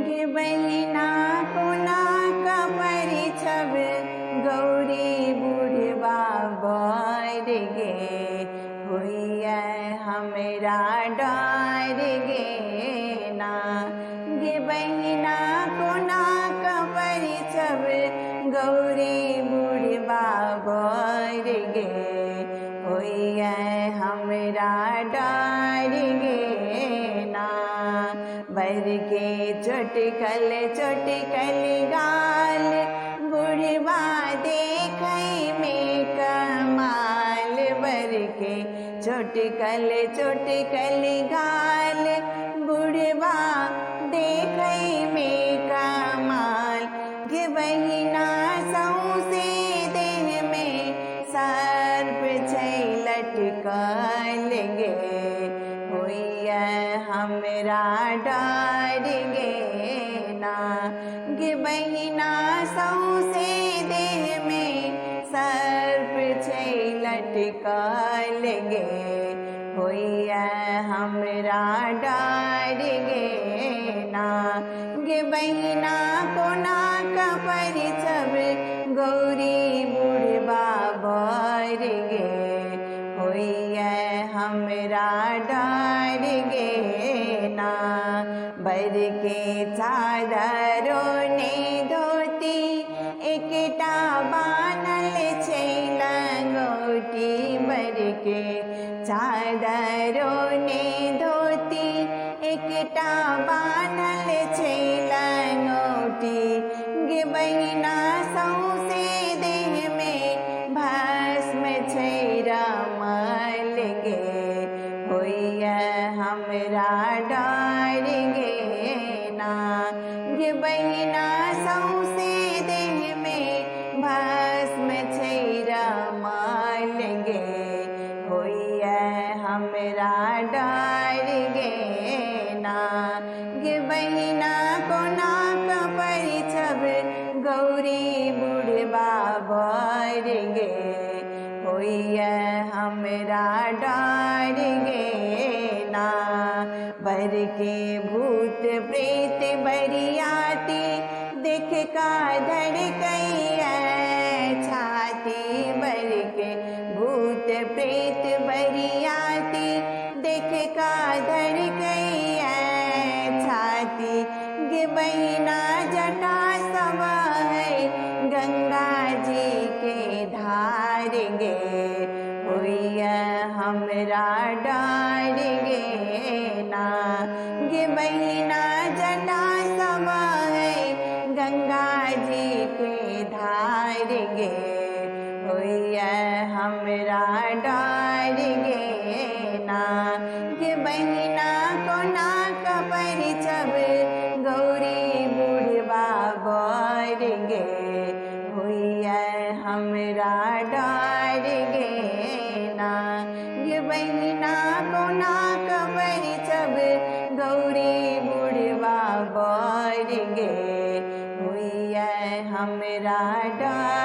गे बहिना कोना कपरी छब गौरी बुढ़वा बर गे होइए हमरा डर गे ना। गे बहिना कोना कपरी छब गौरी बुढ़वा बर गे होइए हमरा डर गे ना। बर के चोटकल चोटकल गाल बुढ़वा देखै में कमाल। बर के चोटकल चोटकल गाल बुढ़वा देखै में कमाल। गे बहिना सौंसे देह में सर्प छै लटकल गे होइए हमरा डर गे ना। गे बहिना सौंसे देह में सर्प छै लटकल गे होइए हमरा डर गे ना। गे बहिना कोना कपरी छब गौरी बुढ़वा बर गे होइए हमरा डर गे ना। बर के चादरो ने धोती एकटा बान्हल छै लंगोटी। बर के चादरो ने धोती एकटा बान्हल छै लंगोटी। गे बहिना सौंसे देह में भस्म छै रमल गे होइए हमरा डर गे ना। गे बहिना सौंसे देह में भस्म छै रमल गे होइए हमरा डर गे ना। गे बहिना कोना कपरी छब गौरी बुढ़वा बर गे होइए हमरा डर गे ना। बर के भूत प्रेत बरियाती देख का धड़कैया छाती। बर के भूत प्रेत बरियाती देख का धड़कैया छाती। गे बहिना जटा सब है गंगा जी के धार गे होइए हमरा डर गे ना। गे बहिना जटा सब है गंगा जी के धार गे होइए हमरा डर गे ना। गे बहिना कोना कपरी छब गौरी बुढ़वा बर गे होइए हमरा डर गे ना। गे बहिना कोना कपरी छब गौरी बुढ़वा बर गे होइए हमरा डर